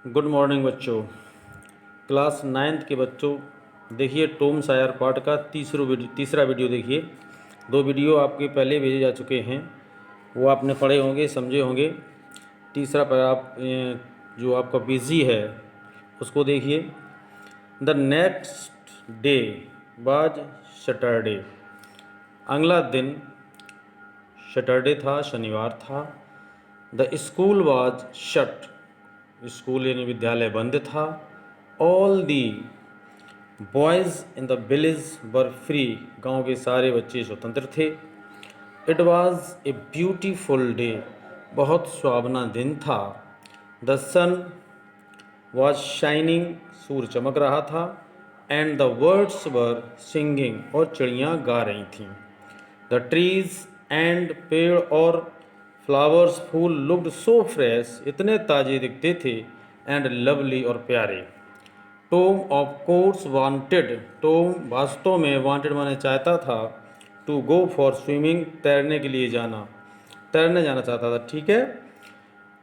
Good morning बच्चों। Class ninth के बच्चों, देखिए टॉम सॉयर पार्ट का तीसरा वीडियो देखिए। दो वीडियो आपके पहले भेजे जा चुके हैं, वो आपने पढ़े होंगे, समझे होंगे। तीसरा पर आप जो आपका बिजी है उसको देखिए। The next day was Saturday. अगला दिन सैटरडे था, शनिवार था। The school was shut. School यानी विद्यालय बंद था। All the boys in the village were free. गांव के सारे बच्चे स्वतंत्र थे। It was a beautiful day. बहुत सुहावना दिन था। The sun was shining. सूर्य चमक रहा था। And the birds were singing. और चिड़ियाँ गा रही थीं। द ट्रीज एंड पेड़ और फ्लावर्स फूल लुक्ड सो फ्रेश। इतने ताजे दिखते थे। एंड लवली और प्यारे। Tom of course wanted. Tom वास्तव में वांटेड माने चाहता था। टू गो फॉर स्विमिंग, तैरने के लिए जाना, तैरने जाना चाहता था। ठीक है।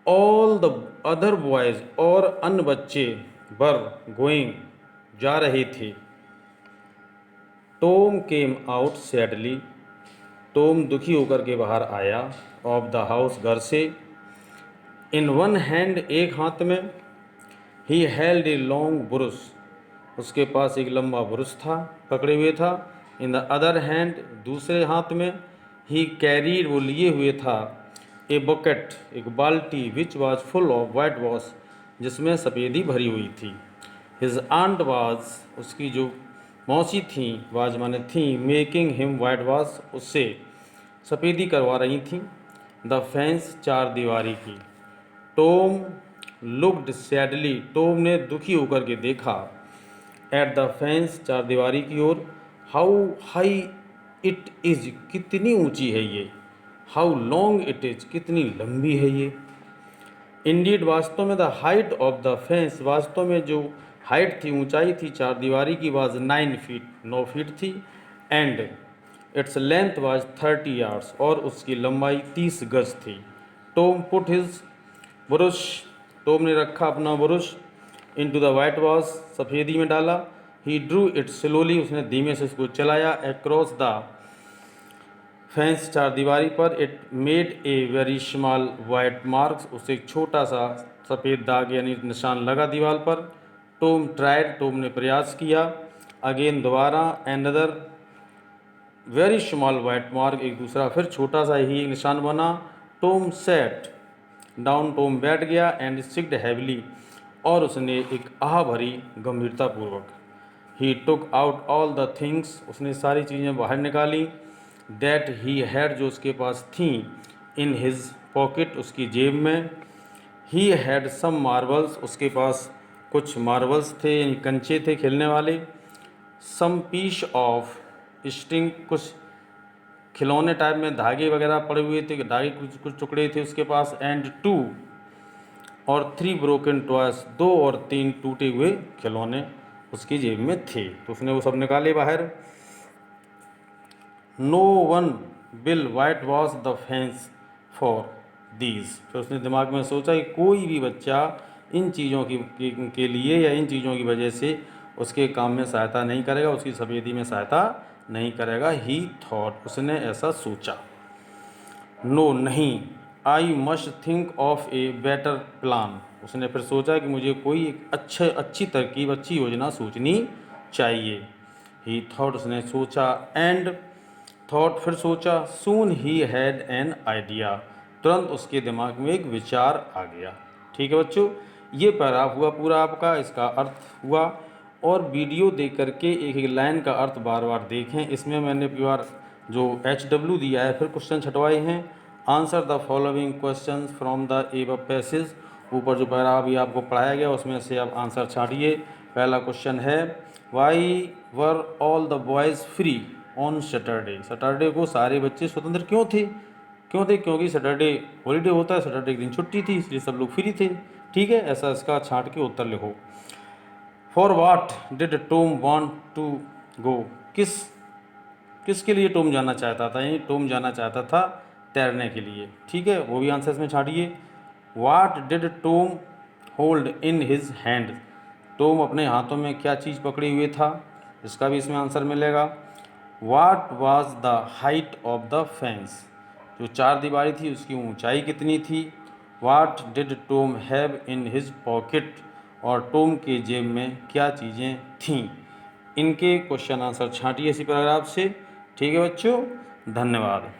ऑल द अदर बॉयज़, और अन्य बच्चे, वर गोइंग, जा रहे थे। Tom came out sadly. Tom दुखी होकर के बाहर आया। ऑफ द हाउस, घर से। इन वन हैंड, एक हाथ में। He held a long brush. उसके पास एक लंबा ब्रुश था, पकड़े हुए था। इन द अदर हैंड, दूसरे हाथ में। ही कैरीड, वो लिए हुए था। ए बकेट, एक बाल्टी। Which was full of white wash, जिसमें सफ़ेदी भरी हुई थी। हिज आंट वाज, उसकी जो मौसी थी, वाज माने थी, मेकिंग हिम वाइट वॉश, उससे सफ़ेदी करवा रही थी। द फेंस, चार दीवारी की। Tom looked sadly. टॉम ने दुखी होकर के देखा। एट द फेंस, चार दीवारी की ओर। हाउ हाई इट इज, कितनी ऊंची है ये। हाउ लॉन्ग इट इज, कितनी लंबी है ये। इंडीड, वास्तव में। The height of the fence, वास्तव में जो हाइट थी, ऊंचाई थी चार दीवारी की, वाज 9 फीट, 9 फीट थी। And its length was 30 yards, और उसकी लंबाई 30 गज थी। Tom put his brush, Tom ने रखा अपना brush. Into the whitewash, सफ़ेदी में डाला। ही ड्रू इट स्लोली, उसने धीमे से उसको चलाया। अक्रॉस द फेंस, चार दीवारी पर। It made a very small white marks, उससे एक छोटा सा सफ़ेद दाग यानी निशान लगा दीवार पर। टॉम ट्राइड, टॉम ने प्रयास किया। अगेन, दोबारा। Another very small white mark, एक दूसरा फिर छोटा सा ही निशान बना। टॉम सेट डाउन, टॉम बैठ गया। एंड सिक्ड हैवली, और उसने एक आह भरी गंभीरतापूर्वक। He took out all the things, उसने सारी चीज़ें बाहर निकाली। दैट ही हैड, जो उसके पास थी। इन हिज पॉकेट, उसकी जेब में। ही हैड सम मार्बल्स, उसके पास कुछ मार्बल्स थे, यानी कंचे थे खेलने वाले। सम पीस ऑफ स्ट्रिंग, कुछ खिलौने टाइप में धागे वगैरह पड़े हुए थे, धागे कुछ कुछ टुकड़े थे उसके पास। एंड 2 और 3 ब्रोकन टॉयस, 2 और 3 टूटे हुए खिलौने उसकी जेब में थे। तो उसने वो सब निकाले बाहर। No one will white wash the fence for these. फिर उसने दिमाग में सोचा कि कोई भी बच्चा इन चीज़ों के लिए या इन चीज़ों की वजह से उसके काम में सहायता नहीं करेगा, उसकी सफ़ेदी में सहायता नहीं करेगा। ही थॉट, उसने ऐसा सोचा। नो, नहीं। I must think of a better plan, उसने फिर सोचा कि मुझे कोई एक अच्छी तरकीब, अच्छी योजना सोचनी चाहिए। ही थॉट, उसने सोचा। एंड थॉट, फिर सोचा। सून ही हैड एन आइडिया, तुरंत उसके दिमाग में एक विचार आ गया। ठीक है बच्चों, ये पैराग्राफ हुआ पूरा आपका, इसका अर्थ हुआ। और वीडियो देख करके एक एक लाइन का अर्थ बार बार देखें। इसमें मैंने बार जो HW दिया है, फिर क्वेश्चन छटवाए हैं। Answer the following question from the above passage, ऊपर जो पैराग्राफ भी आपको पढ़ाया गया उसमें से आप आंसर छाटिए। पहला क्वेश्चन है, why were all the boys free on Saturday. Saturday को सारे बच्चे स्वतंत्र क्यों थे? क्योंकि सैटरडे हॉलीडे होता है, सैटरडे के दिन छुट्टी थी, इसलिए सब लोग फ्री थे। ठीक है, ऐसा इसका छाट के उत्तर लिखो। For what did Tom want to go, किसके लिए टॉम जाना चाहता था? यानी टॉम जाना चाहता था तैरने के लिए। ठीक है, वो भी आंसर इसमें छाटिए। What did Tom hold in his hand, Tom अपने हाथों में क्या चीज़ पकड़ी हुए था, इसका भी इसमें आंसर मिलेगा। What was the height of the fence, जो चार दीवारी थी उसकी ऊंचाई कितनी थी। वाट did Tom have in his pocket, और टॉम के जेब में क्या चीज़ें थीं। इनके क्वेश्चन आंसर छांटिए इसी पैराग्राफ से। ठीक है बच्चों, धन्यवाद।